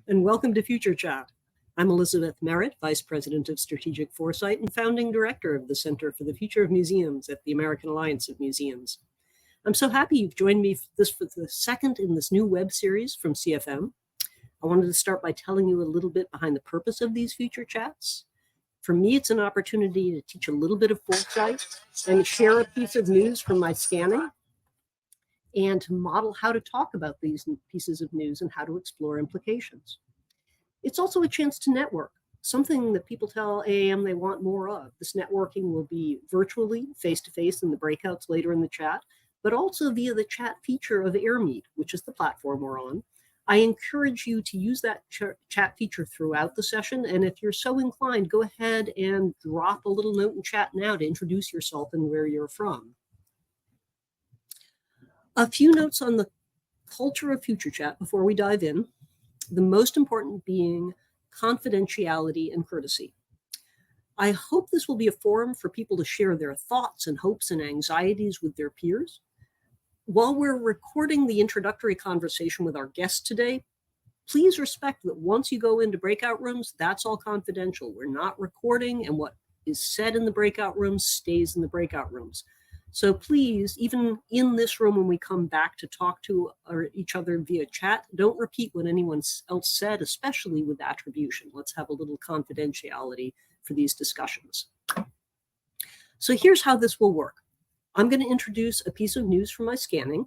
and welcome to Future Chat. I'm Elizabeth Merritt, Vice President of Strategic Foresight and Founding Director of the Center for the Future of Museums at the American Alliance of Museums. I'm so happy you've joined me for the second in this new web series from CFM. I wanted to start by telling you a little bit behind the purpose of these Future Chats. For me, it's an opportunity to teach a little bit of foresight and share a piece of news from my scanning, and to model how to talk about these pieces of news and how to explore implications. It's also a chance to network, something that people tell AAM they want more of. This networking will be virtually, face-to-face in the breakouts later in the chat, but also via the chat feature of AirMeet, which is the platform we're on. I encourage you to use that chat feature throughout the session, and if you're so inclined, go ahead and drop a little note in chat now to introduce yourself and where you're from. A few notes on the culture of Future Chat before we dive in, the most important being confidentiality and courtesy. I hope this will be a forum for people to share their thoughts and hopes and anxieties with their peers. While we're recording the introductory conversation with our guest today, please respect that once you go into breakout rooms, that's all confidential. We're not recording, and what is said in the breakout rooms stays in the breakout rooms. So please, even in this room when we come back to talk to each other via chat, don't repeat what anyone else said, especially with attribution. Let's have a little confidentiality for these discussions. So here's how this will work. I'm going to introduce a piece of news from my scanning,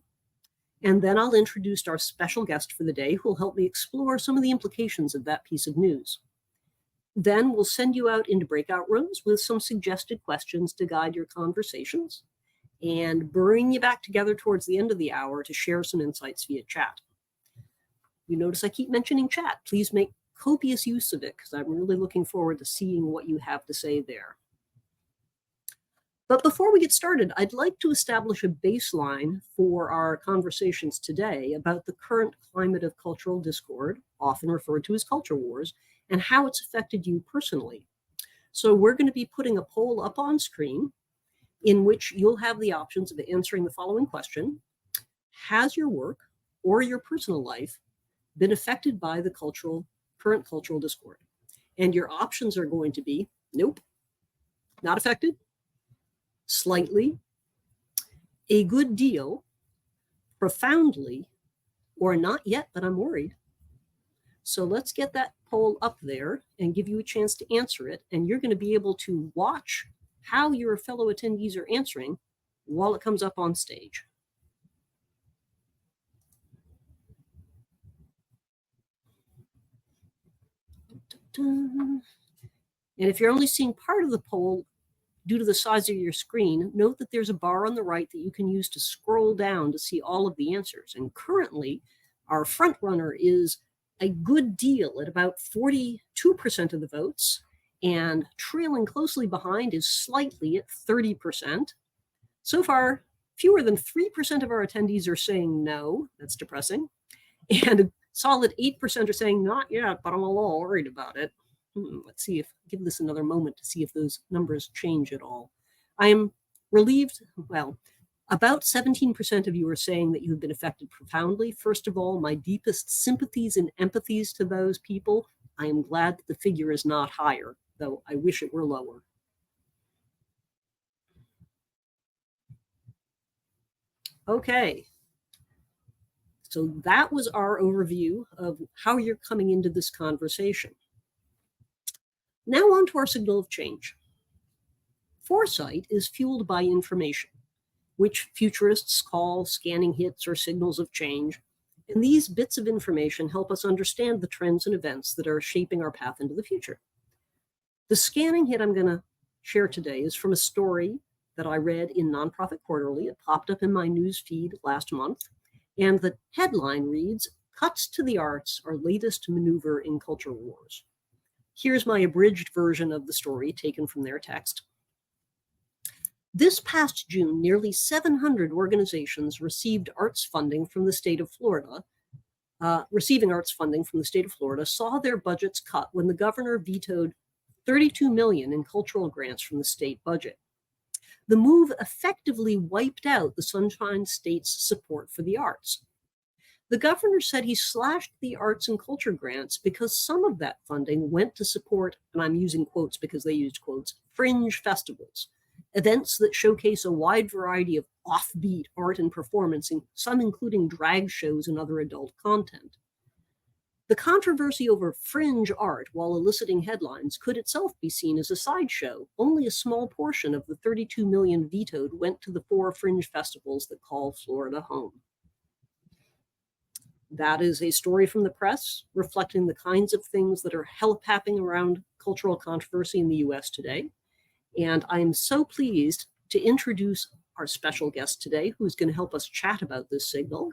and then I'll introduce our special guest for the day who will help me explore some of the implications of that piece of news. Then we'll send you out into breakout rooms with some suggested questions to guide your conversations, and bring you back together towards the end of the hour to share some insights via chat. You notice I keep mentioning chat. Please make copious use of it, because I'm really looking forward to seeing what you have to say there. But before we get started, I'd like to establish a baseline for our conversations today about the current climate of cultural discord, often referred to as culture wars, and how it's affected you personally. So we're going to be putting a poll up on screen in which you'll have the options of answering the following question: has your work or your personal life been affected by the current cultural discord? And your options are going to be nope, not affected, slightly, a good deal, profoundly, or not yet, but I'm worried. So let's get that poll up there and give you a chance to answer it. And you're going to be able to watch how your fellow attendees are answering while it comes up on stage. And if you're only seeing part of the poll due to the size of your screen, note that there's a bar on the right that you can use to scroll down to see all of the answers. And currently, our front runner is a good deal at about 42% of the votes, and trailing closely behind is slightly at 30%. So far, fewer than 3% of our attendees are saying no. That's depressing. And a solid 8% are saying not yet, but I'm a little worried about it. Let's see give this another moment to see if those numbers change at all. I am relieved. Well, about 17% of you are saying that you have been affected profoundly. First of all, my deepest sympathies and empathies to those people. I am glad that the figure is not higher, though I wish it were lower. Okay. So that was our overview of how you're coming into this conversation. Now on to our signal of change. Foresight is fueled by information, which futurists call scanning hits or signals of change. And these bits of information help us understand the trends and events that are shaping our path into the future. The scanning hit I'm going to share today is from a story that I read in Nonprofit Quarterly. It popped up in my news feed last month. And the headline reads, "Cuts to the Arts, Our Latest Maneuver in Culture Wars." Here's my abridged version of the story taken from their text. This past June, nearly 700 organizations receiving arts funding from the state of Florida saw their budgets cut when the governor vetoed $32 million in cultural grants from the state budget. The move effectively wiped out the Sunshine State's support for the arts. The governor said he slashed the arts and culture grants because some of that funding went to support, and I'm using quotes because they used quotes, fringe festivals, events that showcase a wide variety of offbeat art and performance, some including drag shows and other adult content. The controversy over fringe art, while eliciting headlines, could itself be seen as a sideshow. Only a small portion of the 32 million vetoed went to the 4 fringe festivals that call Florida home. That is a story from the press reflecting the kinds of things that are happening around cultural controversy in the US today. And I'm so pleased to introduce our special guest today, who's going to help us chat about this signal.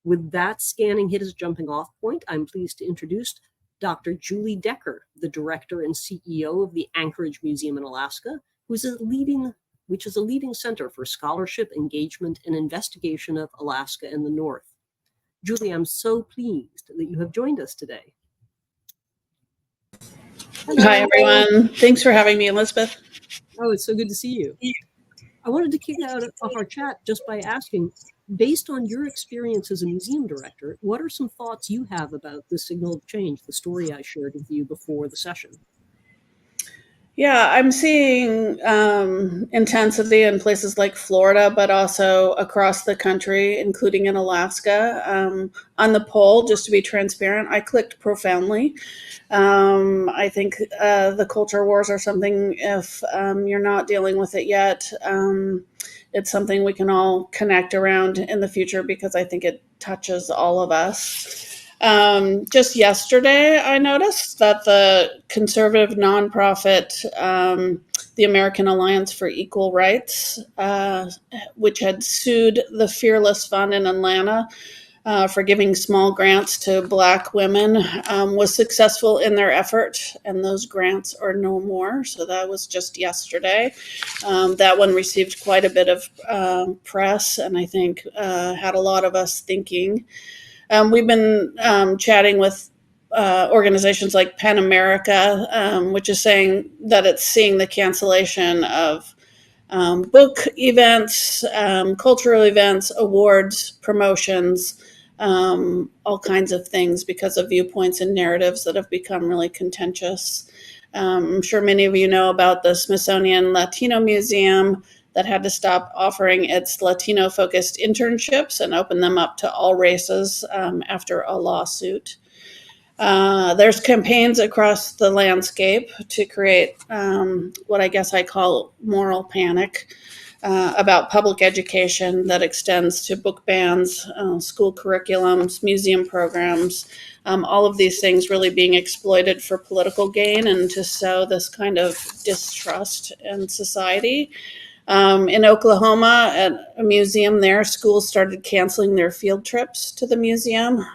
With that scanning hit as a jumping off point, I'm pleased to introduce Dr. Julie Decker, the director and CEO of the Anchorage Museum in Alaska, which is a leading center for scholarship, engagement, and investigation of Alaska and the North. Julie, I'm so pleased that you have joined us today. Hello. Hi, everyone. Thanks for having me, Elizabeth. Oh, it's so good to see you. I wanted to kick off our chat just by asking, based on your experience as a museum director, what are some thoughts you have about the signal of change, the story I shared with you before the session? Yeah, I'm seeing intensity in places like Florida, but also across the country, including in Alaska. On the poll, just to be transparent, I clicked profoundly. I think the culture wars are something, if you're not dealing with it yet, it's something we can all connect around in the future because I think it touches all of us. Just yesterday, I noticed that the conservative nonprofit, the American Alliance for Equal Rights, which had sued the Fearless Fund in Atlanta for giving small grants to Black women, was successful in their effort, and those grants are no more. So that was just yesterday. That one received quite a bit of press, and I think had a lot of us thinking. We've been chatting with organizations like PEN America, which is saying that it's seeing the cancellation of book events, cultural events, awards, promotions, all kinds of things because of viewpoints and narratives that have become really contentious. I'm sure many of you know about the Smithsonian Latino Museum that had to stop offering its Latino-focused internships and open them up to all races after a lawsuit. There's campaigns across the landscape to create what I guess I call moral panic about public education that extends to book bans, school curriculums, museum programs, all of these things really being exploited for political gain and to sow this kind of distrust in society. In Oklahoma, at a museum there, schools started canceling their field trips to the museum.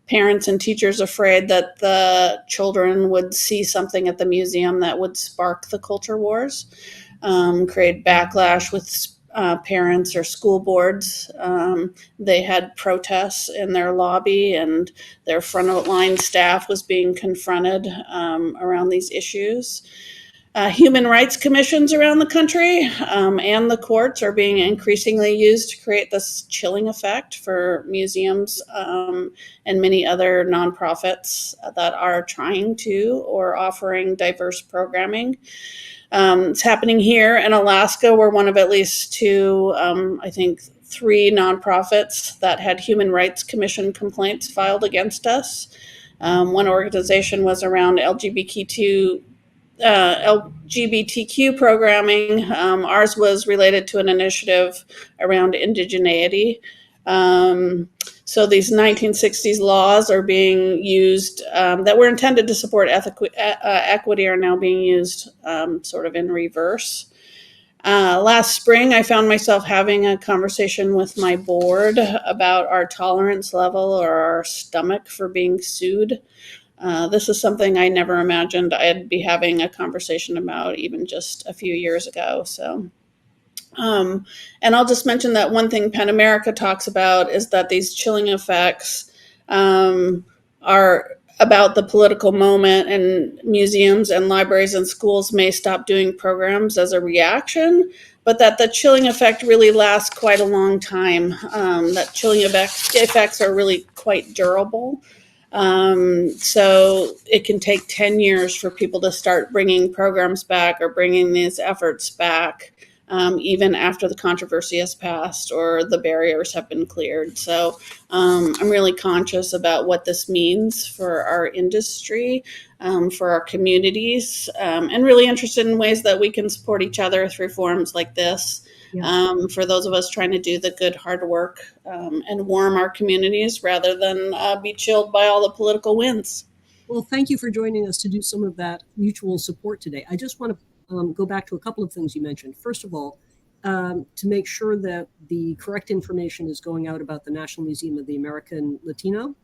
Parents and teachers afraid that the children would see something at the museum that would spark the culture wars, create backlash with parents or school boards. They had protests in their lobby, and their frontline staff was being confronted around these issues. Human rights commissions around the country and the courts are being increasingly used to create this chilling effect for museums and many other nonprofits that are trying to or offering diverse programming. It's happening here in Alaska. We're one of at least 2, I think 3 nonprofits that had Human Rights Commission complaints filed against us. One organization was around LGBTQ programming. Ours was related to an initiative around indigeneity. So these 1960s laws are being used that were intended to support equity are now being used sort of in reverse. Last spring, I found myself having a conversation with my board about our tolerance level or our stomach for being sued. This is something I never imagined I'd be having a conversation about even just a few years ago. So, and I'll just mention that one thing PEN America talks about is that these chilling effects are about the political moment, and museums and libraries and schools may stop doing programs as a reaction but that the chilling effect really lasts quite a long time. That chilling effects are really quite durable. So it can take 10 years for people to start bringing programs back or bringing these efforts back, even after the controversy has passed or the barriers have been cleared. So I'm really conscious about what this means for our industry, for our communities, and really interested in ways that we can support each other through forums like this. Yeah. For those of us trying to do the good, hard work and warm our communities rather than be chilled by all the political winds. Well, thank you for joining us to do some of that mutual support today. I just want to go back to a couple of things you mentioned. First of all, to make sure that the correct information is going out about the National Museum of the American Latino.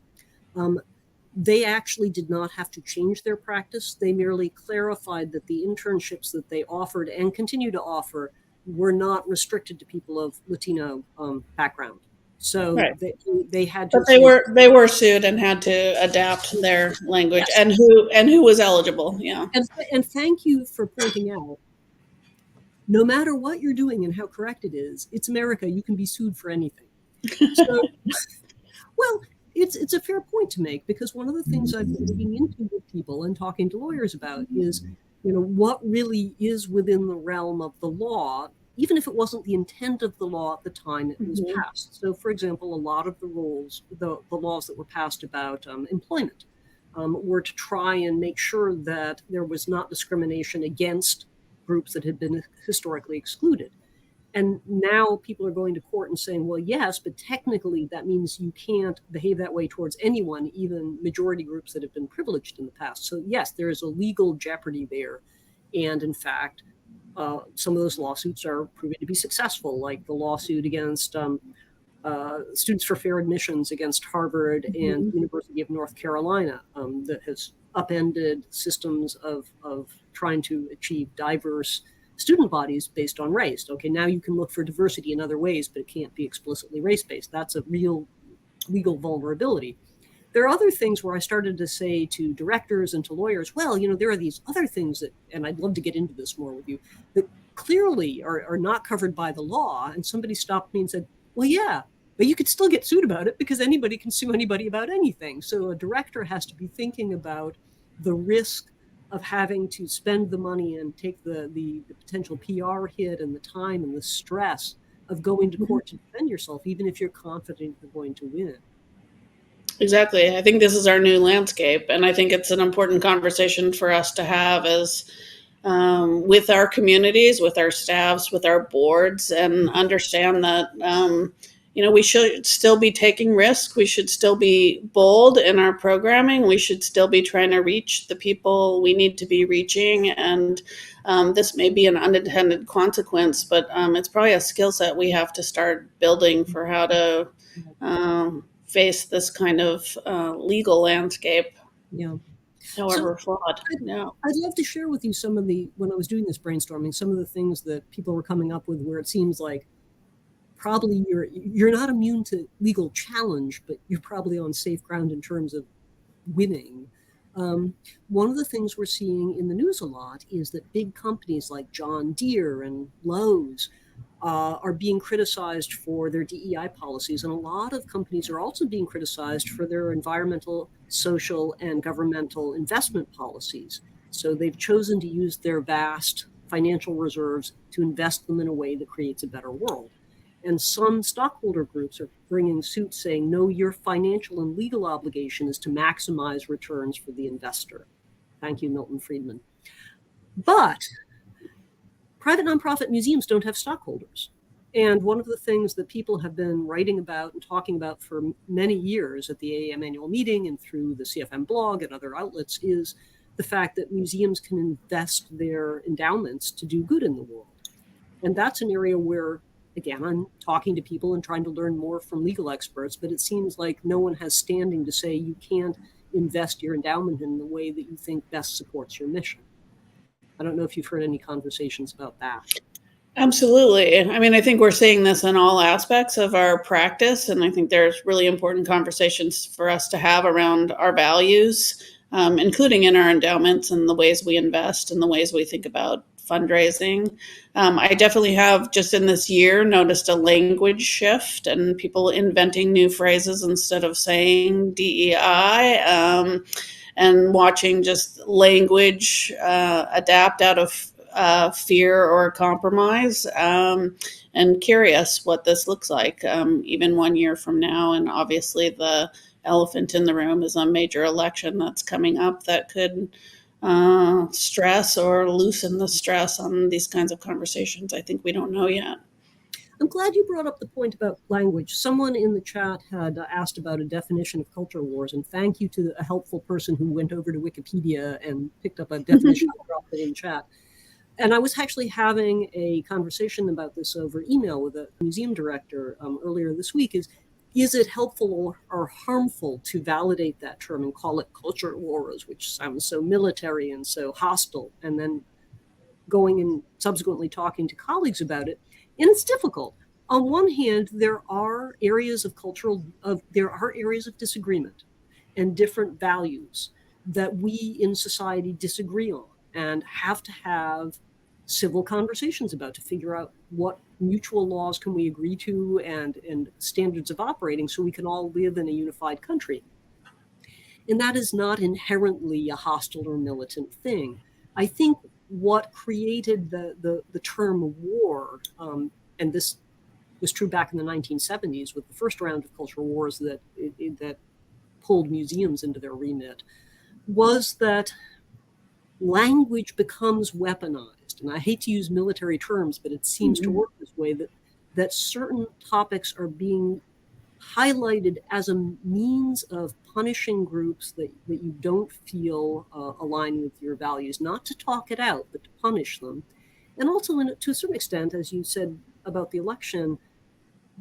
They actually did not have to change their practice. They merely clarified that the internships that they offered and continue to offer were not restricted to people of Latino background. So Right. they had to. But they were sued and had to adapt their language. Yes. And who was eligible. Yeah. And thank you for pointing out, no matter what you're doing and how correct it is, it's America. You can be sued for anything. So, well, it's a fair point to make, because one of the things I've been digging into with people and talking to lawyers about is, what really is within the realm of the law, even if it wasn't the intent of the law at the time it was passed. So, for example, a lot of the rules, the laws that were passed about employment, were to try and make sure that there was not discrimination against groups that had been historically excluded. And now people are going to court and saying, well, yes, but technically that means you can't behave that way towards anyone, even majority groups that have been privileged in the past. So yes, there is a legal jeopardy there. And in fact, some of those lawsuits are proving to be successful, like the lawsuit against Students for Fair Admissions against Harvard and University of North Carolina, that has upended systems of trying to achieve diverse student bodies based on race. Okay, now you can look for diversity in other ways, but it can't be explicitly race-based. That's a real legal vulnerability. There are other things where I started to say to directors and to lawyers, well, there are these other things that, and I'd love to get into this more with you, that clearly are not covered by the law. And somebody stopped me and said, well, yeah, but you could still get sued about it because anybody can sue anybody about anything. So a director has to be thinking about the risk of having to spend the money and take the potential PR hit and the time and the stress of going to court to defend yourself, even if you're confident you're going to win. Exactly. I think this is our new landscape, and I think it's an important conversation for us to have as with our communities, with our staffs, with our boards, and understand that we should still be taking risks. We should still be bold in our programming. We should still be trying to reach the people we need to be reaching. And this may be an unintended consequence, but it's probably a skill set we have to start building for how to face this kind of legal landscape. Yeah. However flawed. Yeah. I'd love to share with you when I was doing this brainstorming, some of the things that people were coming up with where it seems like probably you're not immune to legal challenge, but you're probably on safe ground in terms of winning. One of the things we're seeing in the news a lot is that big companies like John Deere and Lowe's are being criticized for their DEI policies. And a lot of companies are also being criticized for their environmental, social, and governmental investment policies. So they've chosen to use their vast financial reserves to invest them in a way that creates a better world. And some stockholder groups are bringing suits saying, no, your financial and legal obligation is to maximize returns for the investor. Thank you, Milton Friedman. But private nonprofit museums don't have stockholders. And one of the things that people have been writing about and talking about for many years at the AAM annual meeting and through the CFM blog and other outlets is the fact that museums can invest their endowments to do good in the world. And that's an area where, again, I'm talking to people and trying to learn more from legal experts, but it seems like no one has standing to say you can't invest your endowment in the way that you think best supports your mission. I don't know if you've heard any conversations about that. Absolutely. I mean, I think we're seeing this in all aspects of our practice, and I think there's really important conversations for us to have around our values, including in our endowments and the ways we invest and the ways we think about fundraising. I definitely have just in this year noticed a language shift and people inventing new phrases instead of saying DEI, and watching just language adapt out of fear or compromise, and curious what this looks like even 1 year from now. And obviously the elephant in the room is a major election that's coming up that could stress or loosen the stress on these kinds of conversations. I think we don't know yet. I'm glad you brought up the point about language. Someone in the chat had asked about a definition of culture wars, and thank you to a helpful person who went over to Wikipedia and picked up a definition and dropped it in chat. And I was actually having a conversation about this over email with a museum director earlier this week. Is it helpful or harmful to validate that term and call it culture wars, which sounds so military and so hostile, and then going and subsequently talking to colleagues about it? And it's difficult. On one hand, there are areas of disagreement and different values that we in society disagree on and have to have civil conversations about to figure out what mutual laws can we agree to and standards of operating so we can all live in a unified country. And that is not inherently a hostile or militant thing. I think what created the term war, and this was true back in the 1970s with the first round of cultural wars that pulled museums into their remit, was that language becomes weaponized. And I hate to use military terms, but it seems to work this way, that certain topics are being highlighted as a means of punishing groups that you don't feel align with your values, not to talk it out, but to punish them. And also, to a certain extent, as you said about the election,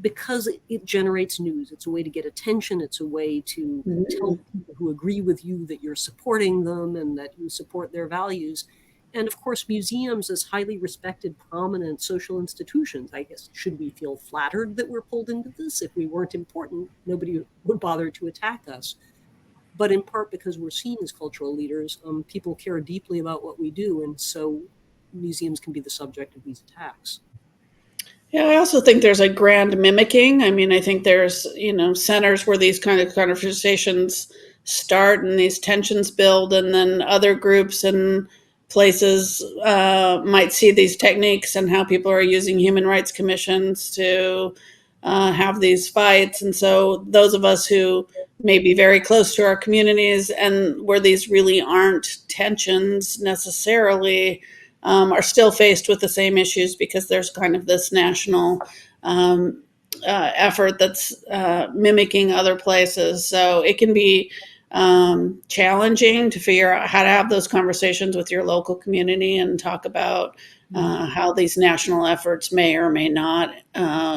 because it generates news. It's a way to get attention. It's a way to tell people who agree with you that you're supporting them and that you support their values. And of course, museums as highly respected, prominent social institutions, I guess, should we feel flattered that we're pulled into this? If we weren't important, nobody would bother to attack us. But in part because we're seen as cultural leaders, people care deeply about what we do. And so museums can be the subject of these attacks. Yeah, I also think there's a grand mimicking. I mean, I think there's, centers where these kind of conversations start and these tensions build, and then other groups and places might see these techniques and how people are using human rights commissions to have these fights. And so those of us who may be very close to our communities and where these really aren't tensions necessarily, are still faced with the same issues because there's kind of this national effort that's mimicking other places. So it can be challenging to figure out how to have those conversations with your local community and talk about how these national efforts may or may not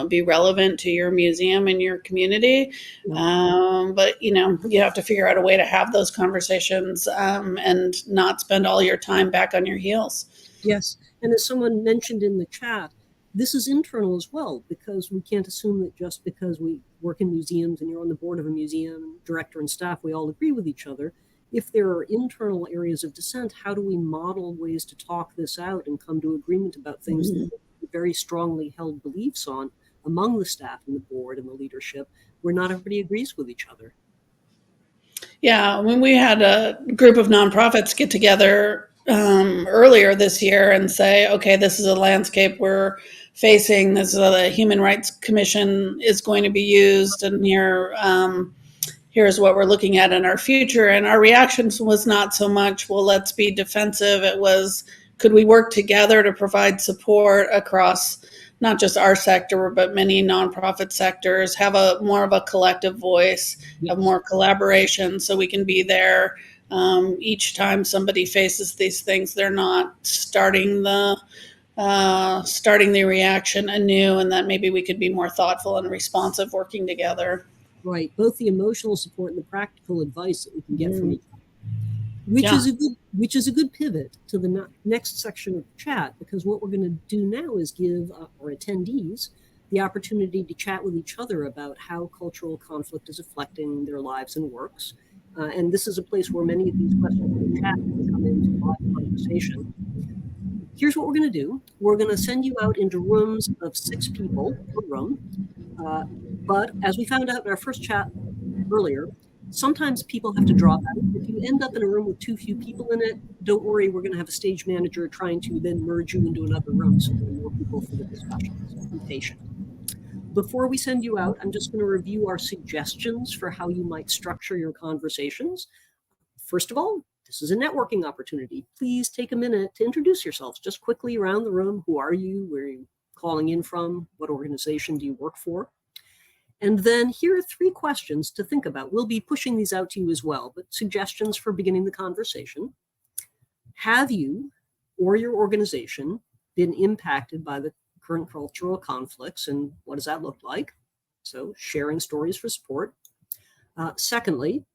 be relevant to your museum and your community. But, you have to figure out a way to have those conversations and not spend all your time back on your heels. Yes. And as someone mentioned in the chat, this is internal as well, because we can't assume that just because we work in museums and you're on the board of a museum, director and staff, we all agree with each other. If there are internal areas of dissent, how do we model ways to talk this out and come to agreement about things that are very strongly held beliefs on among the staff and the board and the leadership, where not everybody agrees with each other? Yeah, when we had a group of nonprofits get together earlier this year and say, okay, this is a landscape we're facing. This is the Human Rights Commission is going to be used, and here's what we're looking at in our future. And our reactions was not so much, well, let's be defensive. It was, could we work together to provide support across not just our sector, but many nonprofit sectors, have more of a collective voice, have more collaboration, so we can be there each time somebody faces these things. They're not starting the reaction anew, and that maybe we could be more thoughtful and responsive working together. Right, both the emotional support and the practical advice that we can get from each other, which is a good pivot to the next section of the chat, because what we're going to do now is give our attendees the opportunity to chat with each other about how cultural conflict is affecting their lives and works. And this is a place where many of these questions in the chat can come into live conversation. here's what we're going to do. We're going to send you out into rooms of 6 people per room. But as we found out in our first chat earlier, sometimes people have to drop out. If you end up in a room with too few people in it, don't worry, we're going to have a stage manager trying to then merge you into another room so there are more people for the discussions. Be patient. Before we send you out, I'm just going to review our suggestions for how you might structure your conversations. First of all, this is a networking opportunity. Please take a minute to introduce yourselves just quickly around the room. Who are you? Where are you calling in from? What organization do you work for? And then here are 3 questions to think about. We'll be pushing these out to you as well, but suggestions for beginning the conversation. Have you or your organization been impacted by the current cultural conflicts, and what does that look like? So sharing stories for support. Secondly,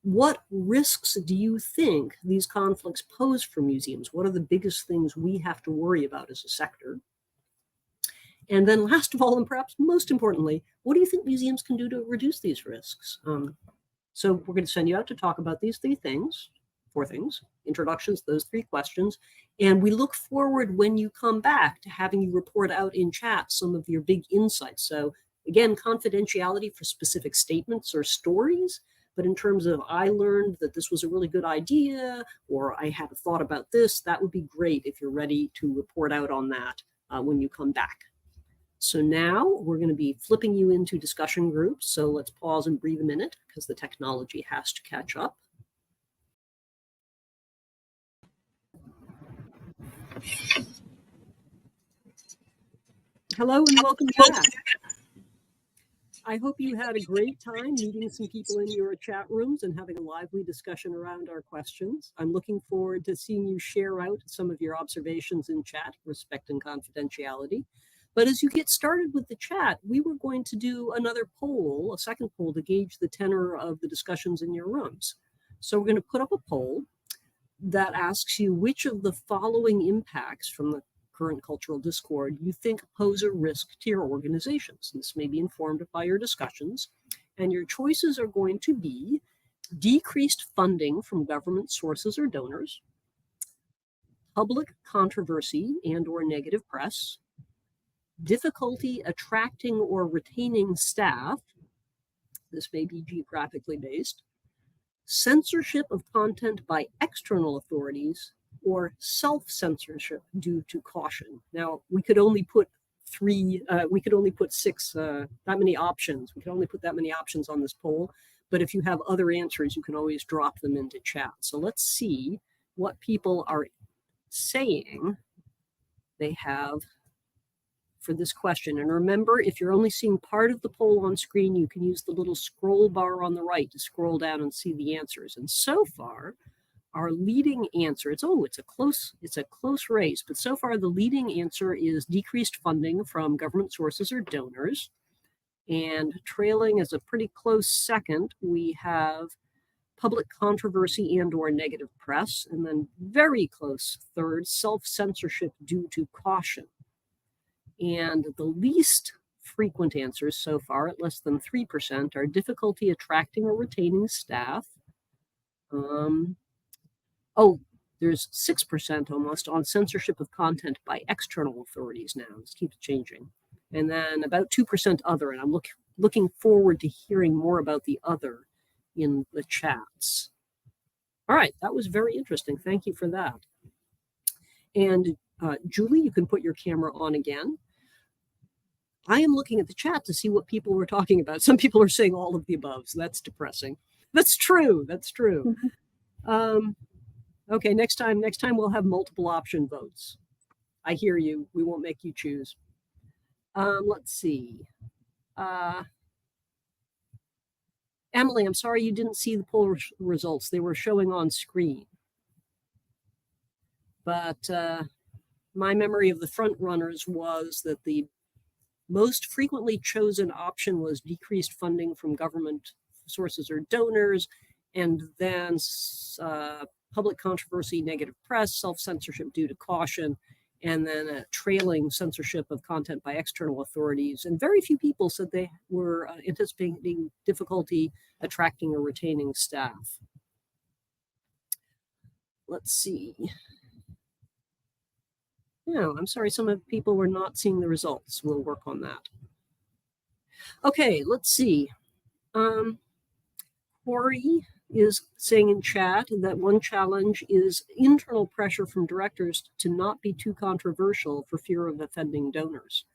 what risks do you think these conflicts pose for museums? What are the biggest things we have to worry about as a sector? And then last of all, and perhaps most importantly, what do you think museums can do to reduce these risks? So we're going to send you out to talk about these 4 things, introductions, those 3 questions. And we look forward when you come back to having you report out in chat some of your big insights. So again, confidentiality for specific statements or stories. But in terms of, I learned that this was a really good idea, or I had a thought about this, that would be great if you're ready to report out on that when you come back. So now we're going to be flipping you into discussion groups. So let's pause and breathe a minute because the technology has to catch up. Hello and welcome back. I hope you had a great time meeting some people in your chat rooms and having a lively discussion around our questions. I'm looking forward to seeing you share out some of your observations in chat, respecting confidentiality. But as you get started with the chat, we were going to do another poll, a second poll, to gauge the tenor of the discussions in your rooms. So we're going to put up a poll that asks you which of the following impacts from the current cultural discord you think pose a risk to your organizations. This may be informed by your discussions, and your choices are going to be decreased funding from government sources or donors, public controversy and or negative press, difficulty attracting or retaining staff, this may be geographically based, censorship of content by external authorities, or self-censorship due to caution. Now, we could only put 6, that many options. We could only put that many options on this poll, but if you have other answers, you can always drop them into chat. So let's see what people are saying they have for this question. And remember, if you're only seeing part of the poll on screen, you can use the little scroll bar on the right to scroll down and see the answers. And so far, our leading answer, it's a close race, but so far the leading answer is decreased funding from government sources or donors. And trailing as a pretty close second, we have public controversy and or negative press. And then very close third, self-censorship due to caution. And the least frequent answers so far, at less than 3%, are difficulty attracting or retaining staff. There's 6% almost on censorship of content by external authorities now. This keeps changing. And then about 2% other, and I'm looking forward to hearing more about the other in the chats. All right, that was very interesting. Thank you for that. And Julie, you can put your camera on again. I am looking at the chat to see what people were talking about. Some people are saying all of the above, so that's depressing. That's true. That's true. Okay, next time we'll have multiple option votes. I hear you. We won't make you choose. Let's see. Emily, I'm sorry you didn't see the poll results. They were showing on screen. But my memory of the front runners was that the most frequently chosen option was decreased funding from government sources or donors, and then public controversy, negative press, self-censorship due to caution, and then a trailing censorship of content by external authorities. And very few people said they were anticipating difficulty attracting or retaining staff. Let's see. Yeah, I'm sorry some of the people were not seeing the results. We'll work on that. Okay, let's see. Corey is saying in chat that one challenge is internal pressure from directors to not be too controversial for fear of offending donors.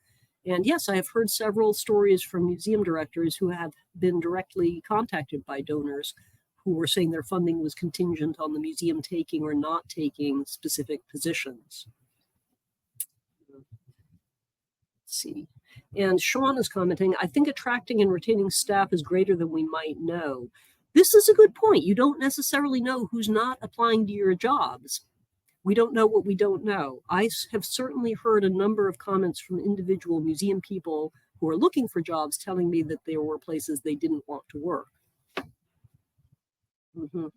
And yes, I have heard several stories from museum directors who have been directly contacted by donors who were saying their funding was contingent on the museum taking or not taking specific positions. Let's see. And Sean is commenting, I think attracting and retaining staff is greater than we might know. This is a good point. You don't necessarily know who's not applying to your jobs. We don't know what we don't know. I have certainly heard a number of comments from individual museum people who are looking for jobs telling me that there were places they didn't want to work. Mm-hmm.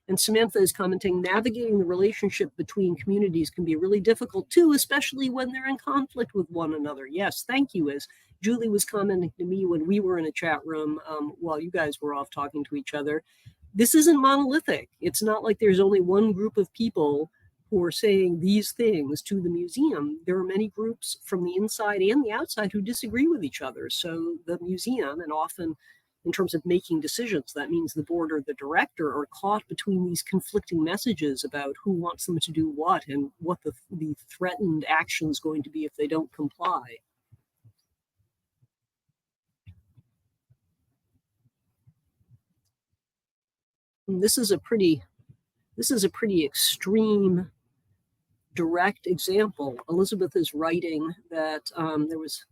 And Samantha is commenting, navigating the relationship between communities can be really difficult too, especially when they're in conflict with one another. Yes, thank you. As Julie was commenting to me when we were in a chat room while you guys were off talking to each other, this isn't monolithic. It's not like there's only one group of people who are saying these things to the museum. There are many groups from the inside and the outside who disagree with each other. So the museum, and often in terms of making decisions, that means the board or the director are caught between these conflicting messages about who wants them to do what and what the threatened action is going to be if they don't comply. And this is a pretty extreme, direct example. Elizabeth is writing that there was,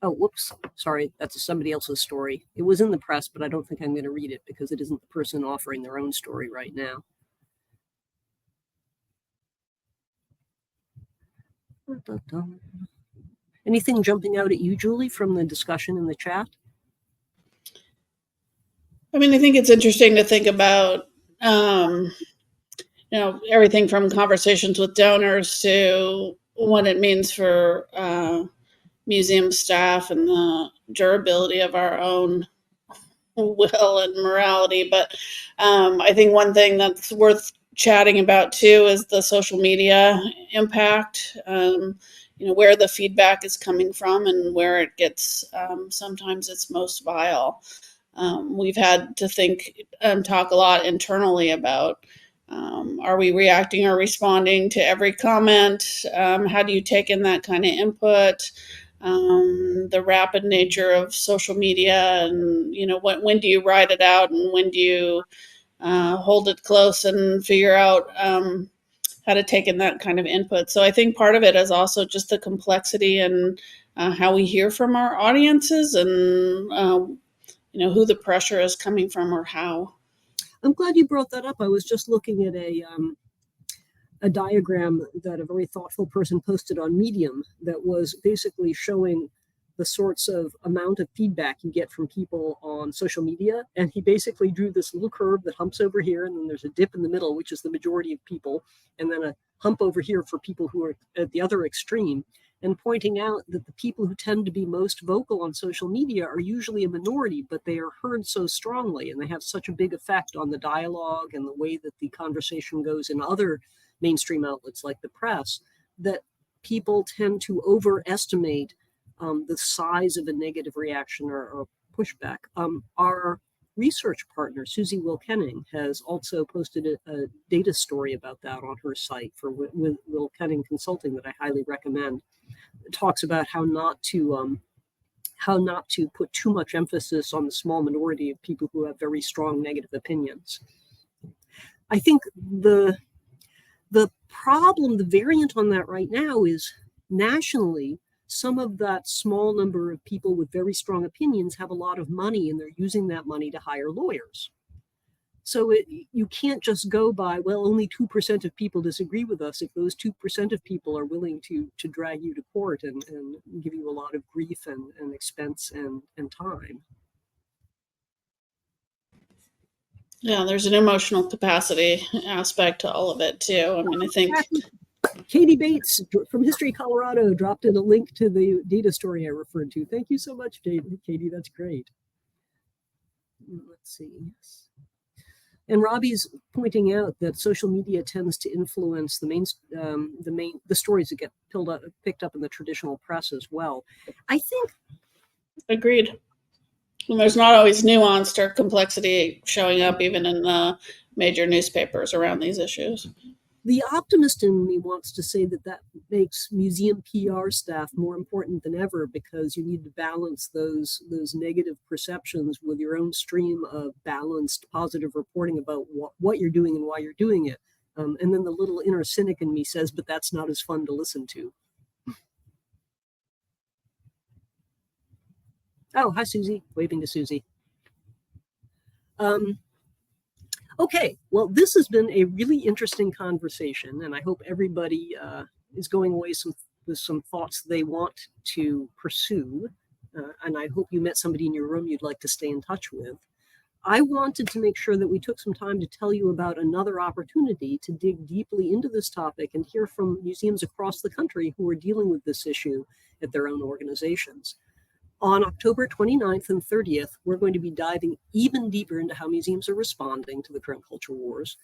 oh, whoops, sorry, that's somebody else's story. It was in the press, but I don't think I'm going to read it because it isn't the person offering their own story right now. Anything jumping out at you, Julie, from the discussion in the chat? I mean, I think it's interesting to think about, everything from conversations with donors to what it means for museum staff and the durability of our own will and morality. But I think one thing that's worth chatting about too is the social media impact. Where the feedback is coming from and where it gets sometimes it's most vile. We've had to think and talk a lot internally about are we reacting or responding to every comment? How do you take in that kind of input? The rapid nature of social media, and when do you write it out and when do you hold it close and figure out how to take in that kind of input. So I think part of it is also just the complexity and how we hear from our audiences and who the pressure is coming from or how. I'm glad you brought that up. I was just looking at a diagram that a very thoughtful person posted on Medium that was basically showing the sorts of amount of feedback you get from people on social media. And he basically drew this little curve that humps over here, and then there's a dip in the middle, which is the majority of people, and then a hump over here for people who are at the other extreme, and pointing out that the people who tend to be most vocal on social media are usually a minority, but they are heard so strongly, and they have such a big effect on the dialogue and the way that the conversation goes in other mainstream outlets like the press, that people tend to overestimate the size of a negative reaction or pushback. Our research partner, Susie Wilkenning, has also posted a data story about that on her site for Wilkenning Consulting that I highly recommend. It talks about how not to put too much emphasis on the small minority of people who have very strong negative opinions. I think the problem, the variant on that right now is nationally, some of that small number of people with very strong opinions have a lot of money and they're using that money to hire lawyers. So you can't just go by, well, only 2% of people disagree with us if those 2% of people are willing to drag you to court and give you a lot of grief and expense and time. Yeah, there's an emotional capacity aspect to all of it too. I mean, I think Katie Bates from History Colorado dropped in a link to the data story I referred to. Thank you so much, Katie. That's great. Let's see. And Robbie's pointing out that social media tends to influence the stories that get picked up in the traditional press as well. I think. Agreed. And there's not always nuance or complexity showing up even in the major newspapers around these issues. The optimist in me wants to say that makes museum PR staff more important than ever, because you need to balance those negative perceptions with your own stream of balanced, positive reporting about what you're doing and why you're doing it. And then the little inner cynic in me says, but that's not as fun to listen to. Oh, hi, Susie. Waving to Susie. Okay, well, this has been a really interesting conversation, and I hope everybody is going away with some thoughts they want to pursue, and I hope you met somebody in your room you'd like to stay in touch with. I wanted to make sure that we took some time to tell you about another opportunity to dig deeply into this topic and hear from museums across the country who are dealing with this issue at their own organizations. On October 29th and 30th, we're going to be diving even deeper into how museums are responding to the current culture wars,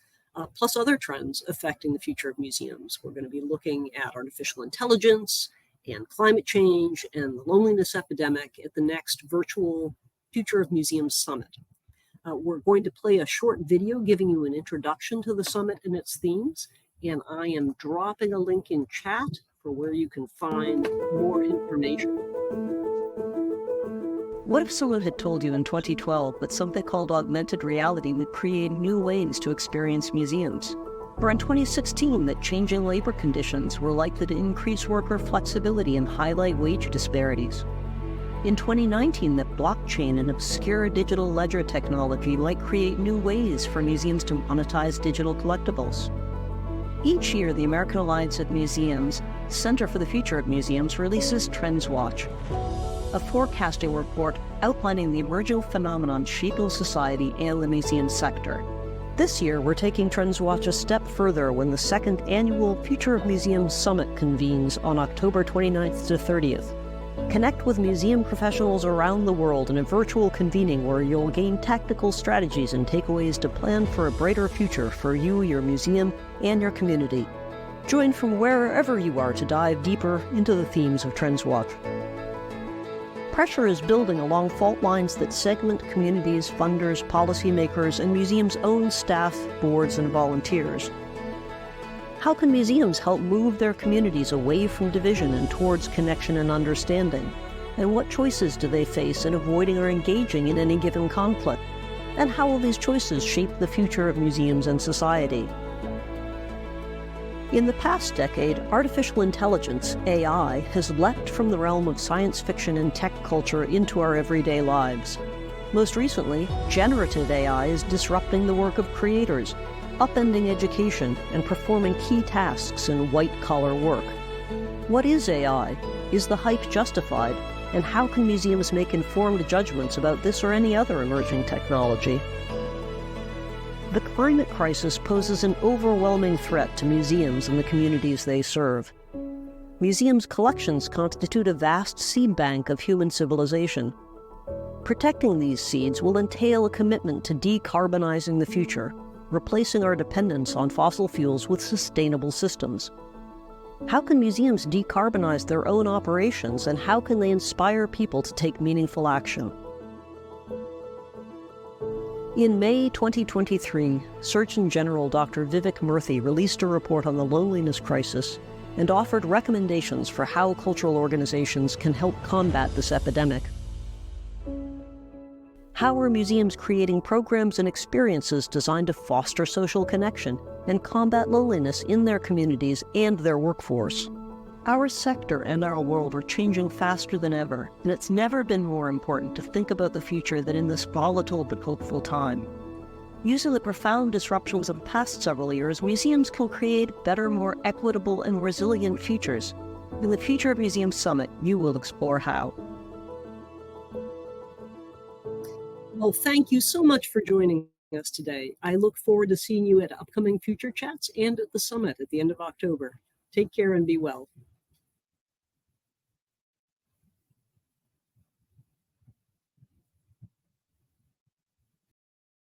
plus other trends affecting the future of museums. We're going to be looking at artificial intelligence and climate change and the loneliness epidemic at the next virtual Future of Museums Summit. We're going to play a short video giving you an introduction to the summit and its themes, and I am dropping a link in chat for where you can find more information. What if someone had told you in 2012 that something called augmented reality would create new ways to experience museums? Or in 2016 that changing labor conditions were likely to increase worker flexibility and highlight wage disparities? In 2019 that blockchain and obscure digital ledger technology might create new ways for museums to monetize digital collectibles? Each year, the American Alliance of Museums Center for the Future of Museums releases Trends Watch, a forecasting report outlining the emerging phenomenon shaping society and the museum sector. This year, we're taking Trends Watch a step further when the second annual Future of Museums Summit convenes on October 29th to 30th. Connect with museum professionals around the world in a virtual convening where you'll gain tactical strategies and takeaways to plan for a brighter future for you, your museum, and your community. Join from wherever you are to dive deeper into the themes of Trends Watch. Pressure is building along fault lines that segment communities, funders, policymakers, and museums' own staff, boards, and volunteers. How can museums help move their communities away from division and towards connection and understanding? And what choices do they face in avoiding or engaging in any given conflict? And how will these choices shape the future of museums and society? In the past decade, artificial intelligence, AI, has leapt from the realm of science fiction and tech culture into our everyday lives. Most recently, generative AI is disrupting the work of creators, upending education, and performing key tasks in white-collar work. What is AI? Is the hype justified? And how can museums make informed judgments about this or any other emerging technology? The climate crisis poses an overwhelming threat to museums and the communities they serve. Museums' collections constitute a vast seed bank of human civilization. Protecting these seeds will entail a commitment to decarbonizing the future, replacing our dependence on fossil fuels with sustainable systems. How can museums decarbonize their own operations, and how can they inspire people to take meaningful action? In May 2023, Surgeon General Dr. Vivek Murthy released a report on the loneliness crisis and offered recommendations for how cultural organizations can help combat this epidemic. How are museums creating programs and experiences designed to foster social connection and combat loneliness in their communities and their workforce? Our sector and our world are changing faster than ever, and it's never been more important to think about the future than in this volatile but hopeful time. Using the profound disruptions of the past several years, museums can create better, more equitable, and resilient futures. In the Future of Museums Summit, you will explore how. Well, thank you so much for joining us today. I look forward to seeing you at upcoming Future Chats and at the Summit at the end of October. Take care and be well.